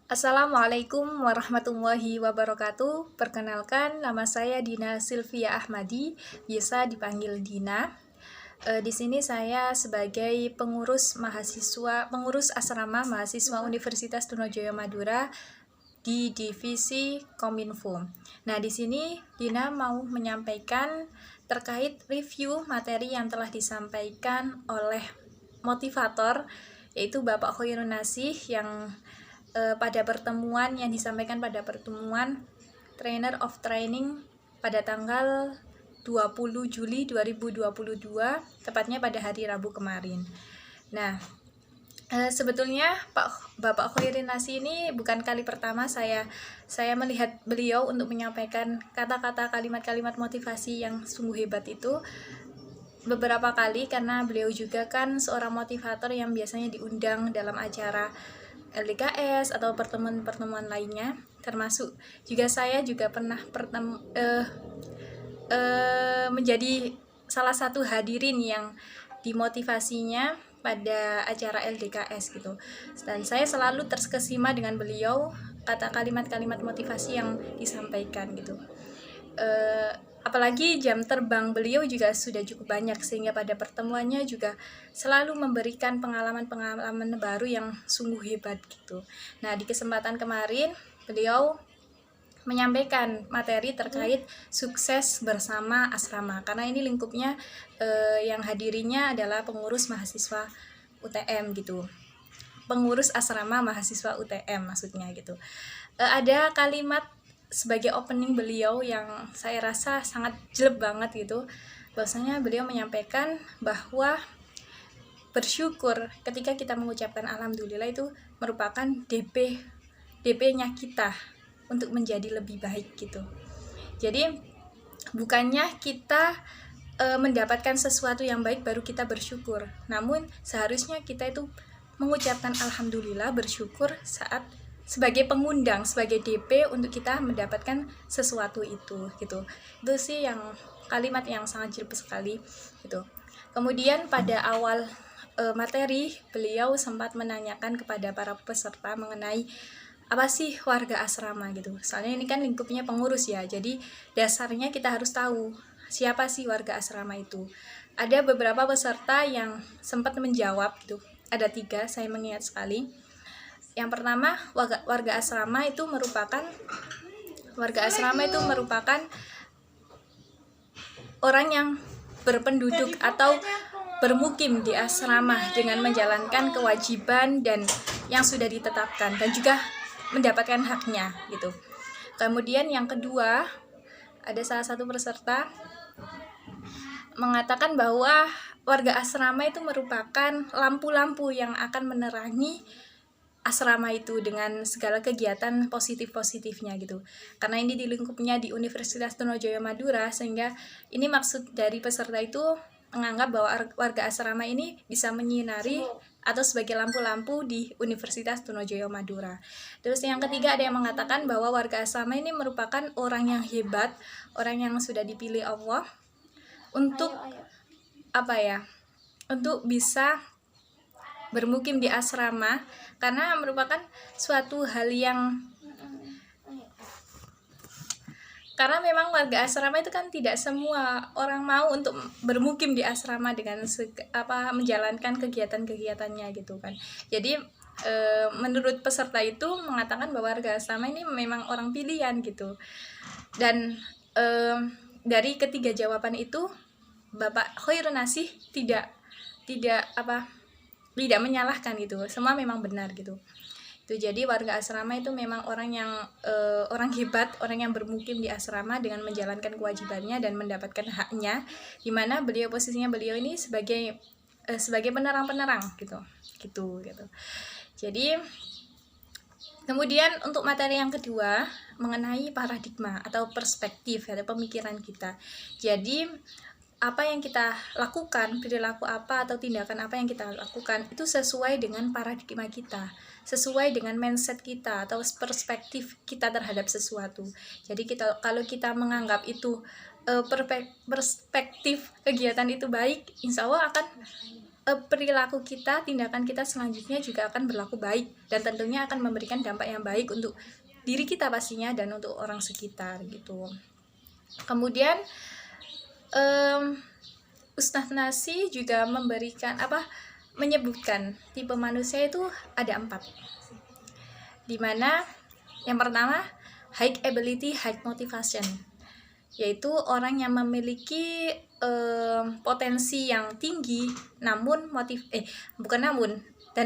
Assalamualaikum warahmatullahi wabarakatuh. Perkenalkan, nama saya Dina Sylvia Ahmadi, biasa dipanggil Dina. Di sini saya sebagai pengurus asrama mahasiswa Universitas Trunojoyo Madura di divisi Kominfo. Nah, di sini Dina mau menyampaikan terkait review materi yang telah disampaikan oleh motivator, yaitu Bapak Khoirun Nasih yang pada pertemuan yang disampaikan pada pertemuan Trainer of Training pada tanggal 20 Juli 2022, tepatnya pada hari Rabu kemarin. Nah, sebetulnya Bapak Khoirun Nasih ini bukan kali pertama saya melihat beliau untuk menyampaikan kata-kata, kalimat-kalimat motivasi yang sungguh hebat itu beberapa kali, karena beliau juga kan seorang motivator yang biasanya diundang dalam acara LDKS atau pertemuan-pertemuan lainnya, termasuk juga saya juga pernah menjadi salah satu hadirin yang dimotivasinya pada acara LDKS gitu. Dan saya selalu terkesima dengan beliau, kata kalimat-kalimat motivasi yang disampaikan gitu. Apalagi jam terbang beliau juga sudah cukup banyak, sehingga pada pertemuannya juga selalu memberikan pengalaman-pengalaman baru yang sungguh hebat gitu. Nah, di kesempatan kemarin beliau menyampaikan materi terkait sukses bersama asrama, karena ini lingkupnya yang hadirinya adalah pengurus mahasiswa UTM gitu, pengurus asrama mahasiswa UTM maksudnya gitu. Ada kalimat sebagai opening beliau yang saya rasa sangat jelek banget gitu, bahwasanya beliau menyampaikan bahwa bersyukur ketika kita mengucapkan alhamdulillah itu merupakan DP-nya kita untuk menjadi lebih baik gitu. Jadi bukannya kita mendapatkan sesuatu yang baik baru kita bersyukur, namun seharusnya kita itu mengucapkan alhamdulillah, bersyukur saat sebagai pengundang, sebagai DP untuk kita mendapatkan sesuatu itu gitu. Itu sih yang kalimat yang sangat jelek sekali gitu. Kemudian pada awal materi beliau sempat menanyakan kepada para peserta mengenai apa sih warga asrama gitu. Soalnya ini kan lingkupnya pengurus ya, jadi dasarnya kita harus tahu siapa sih warga asrama itu. Ada beberapa peserta yang sempat menjawab gitu, ada 3, saya mengingat sekali. Yang pertama, warga asrama itu merupakan orang yang berpenduduk atau bermukim di asrama dengan menjalankan kewajiban dan yang sudah ditetapkan dan juga mendapatkan haknya gitu. Kemudian yang kedua, ada salah satu peserta mengatakan bahwa warga asrama itu merupakan lampu-lampu yang akan menerangi asrama itu dengan segala kegiatan positif-positifnya gitu. Karena ini di lingkupnya di Universitas Trunojoyo Madura, sehingga ini maksud dari peserta itu menganggap bahwa warga asrama ini bisa menyinari atau sebagai lampu-lampu di Universitas Trunojoyo Madura. Terus yang ketiga, ada yang mengatakan bahwa warga asrama ini merupakan orang yang hebat, orang yang sudah dipilih Allah untuk untuk bisa bermukim di asrama, karena merupakan suatu hal yang, karena memang warga asrama itu kan tidak semua orang mau untuk bermukim di asrama dengan menjalankan kegiatan-kegiatannya gitu kan. Jadi menurut peserta itu mengatakan bahwa warga asrama ini memang orang pilihan gitu. Dan dari ketiga jawaban itu Bapak Khoirun Nasih tidak menyalahkan gitu, semua memang benar gitu. Itu jadi warga asrama itu memang orang yang orang hebat, orang yang bermukim di asrama dengan menjalankan kewajibannya dan mendapatkan haknya, dimana posisinya beliau ini sebagai penerang-penerang gitu. Jadi kemudian untuk materi yang kedua mengenai paradigma atau perspektif atau pemikiran kita. Jadi apa yang kita lakukan, perilaku apa atau tindakan apa yang kita lakukan itu sesuai dengan paradigma kita, sesuai dengan mindset kita atau perspektif kita terhadap sesuatu. Jadi kalau kita menganggap itu perspektif kegiatan itu baik, insya Allah akan perilaku kita, tindakan kita selanjutnya juga akan berlaku baik dan tentunya akan memberikan dampak yang baik untuk diri kita pastinya dan untuk orang sekitar gitu. Kemudian Ustadz Nasi juga menyebutkan tipe manusia itu ada 4, dimana yang pertama high ability, high motivation, yaitu orang yang memiliki potensi yang tinggi dan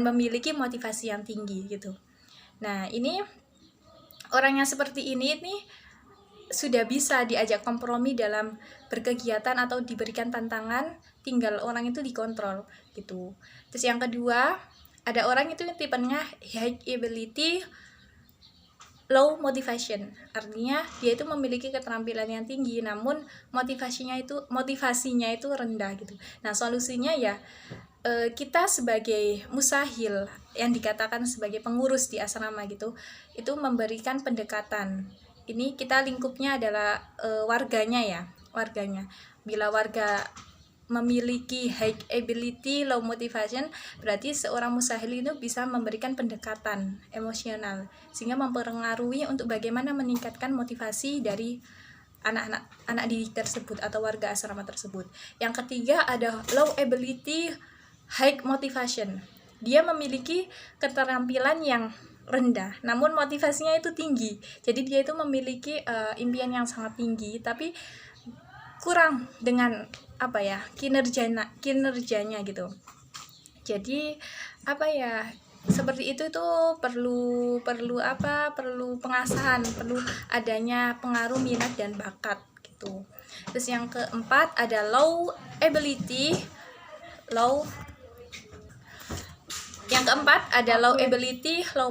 memiliki motivasi yang tinggi gitu. Nah, ini orang yang seperti ini nih sudah bisa diajak kompromi dalam berkegiatan atau diberikan tantangan, tinggal orang itu dikontrol gitu. Terus yang kedua, ada orang itu tipenya high ability, low motivation, artinya dia itu memiliki keterampilan yang tinggi namun motivasinya itu rendah gitu. Nah, solusinya ya kita sebagai musahil yang dikatakan sebagai pengurus di asrama gitu, itu memberikan pendekatan. Ini kita lingkupnya adalah warganya. Bila warga memiliki high ability, low motivation, berarti seorang musahil itu bisa memberikan pendekatan emosional sehingga mempengaruhi untuk bagaimana meningkatkan motivasi dari anak didik tersebut atau warga asrama tersebut. Yang ketiga ada low ability, high motivation. Dia memiliki keterampilan yang rendah namun motivasinya itu tinggi. Jadi dia itu memiliki impian yang sangat tinggi tapi kurang dengan kinerjanya gitu. Jadi seperti itu tuh perlu pengasahan, perlu adanya pengaruh minat dan bakat gitu. Terus yang keempat ada low ability, low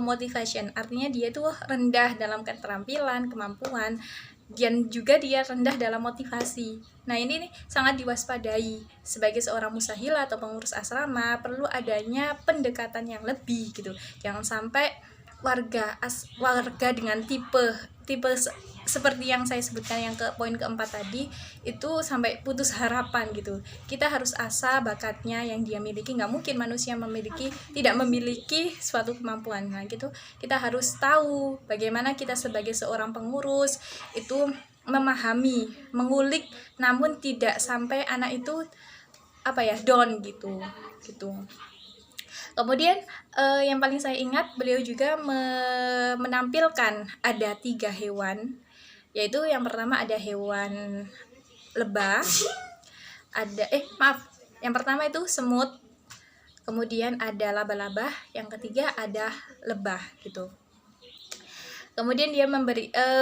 motivation, artinya dia tuh rendah dalam keterampilan, kemampuan, dan juga dia rendah dalam motivasi. Nah, ini nih sangat diwaspadai. Sebagai seorang musahil atau pengurus asrama perlu adanya pendekatan yang lebih gitu. Jangan sampai warga dengan tipe seperti yang saya sebutkan yang ke poin keempat tadi itu sampai putus harapan gitu. Kita harus asah bakatnya yang dia miliki. Nggak mungkin manusia tidak memiliki suatu kemampuan. Nah gitu, kita harus tahu bagaimana kita sebagai seorang pengurus itu memahami, mengulik, namun tidak sampai anak itu down gitu. Kemudian yang paling saya ingat, beliau juga menampilkan ada 3 hewan, yaitu yang pertama ada hewan lebah, yang pertama itu semut, kemudian ada laba-laba, yang ketiga ada lebah gitu. Kemudian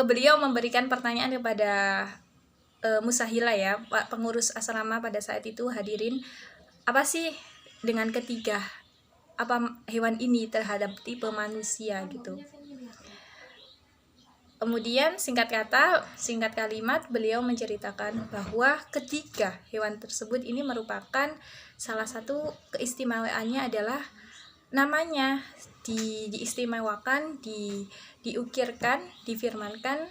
beliau memberikan pertanyaan kepada musahila ya, Pak pengurus asrama pada saat itu hadirin, apa sih dengan ketiga hewan ini terhadap tipe manusia gitu. Kemudian singkat kalimat beliau menceritakan bahwa ketiga hewan tersebut ini merupakan salah satu keistimewaannya adalah namanya diistimewakan, diukirkan, difirmankan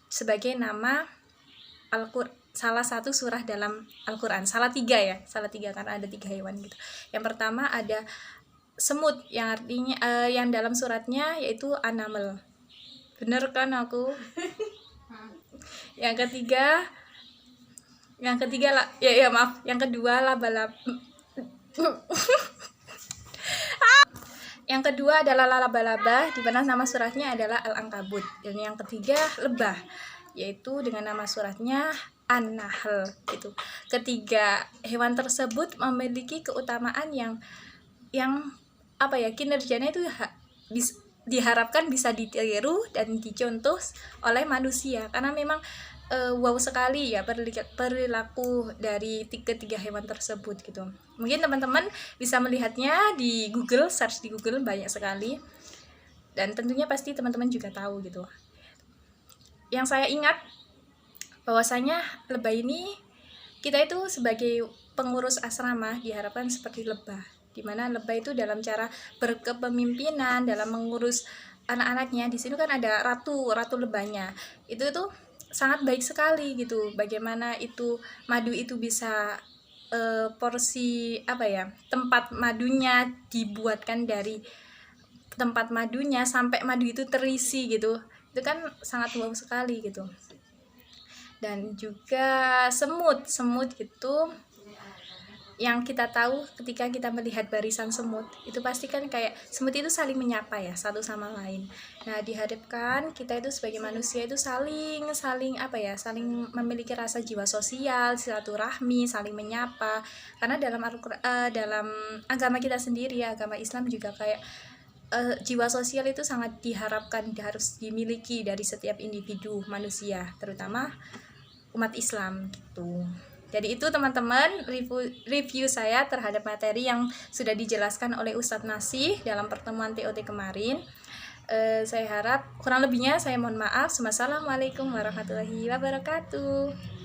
sebagai nama salah satu surah dalam Al-Quran. Salah tiga karena ada 3 hewan gitu. Yang pertama ada semut yang artinya yang dalam suratnya yaitu An-Naml. Bener kan aku? Yang kedua laba-laba. Yang kedua adalah laba-laba, di mana nama suratnya adalah Al-Ankabut. Dan yang ketiga lebah, yaitu dengan nama suratnya An-Nahl gitu. Ketiga hewan tersebut memiliki keutamaan yang kinerjanya itu diharapkan bisa ditiru dan dicontoh oleh manusia, karena memang wow sekali ya perilaku dari ketiga hewan tersebut gitu. Mungkin teman-teman bisa melihatnya di Google, search di Google banyak sekali, dan tentunya pasti teman-teman juga tahu gitu. Yang saya ingat bahwasanya lebah ini, kita itu sebagai pengurus asrama diharapkan seperti lebah, dimana lebah itu dalam cara berkepemimpinan, dalam mengurus anak-anaknya. Di sini kan ada ratu lebahnya, itu tuh sangat baik sekali gitu. Bagaimana itu madu itu bisa porsi apa ya, tempat madunya dibuatkan dari tempat madunya sampai madu itu terisi gitu, itu kan sangat wow sekali gitu. Dan juga semut gitu, yang kita tahu ketika kita melihat barisan semut itu pasti kan kayak semut itu saling menyapa ya satu sama lain. Nah, diharapkan kita itu sebagai manusia itu saling apa ya, saling memiliki rasa jiwa sosial, silaturahmi, saling menyapa. Karena dalam agama kita sendiri ya, agama Islam juga kayak jiwa sosial itu sangat diharapkan, harus dimiliki dari setiap individu manusia, terutama umat Islam gitu. Jadi itu teman-teman review saya terhadap materi yang sudah dijelaskan oleh Ustadz Nasih dalam pertemuan TOT kemarin. Saya harap kurang lebihnya saya mohon maaf. Wassalamualaikum warahmatullahi wabarakatuh.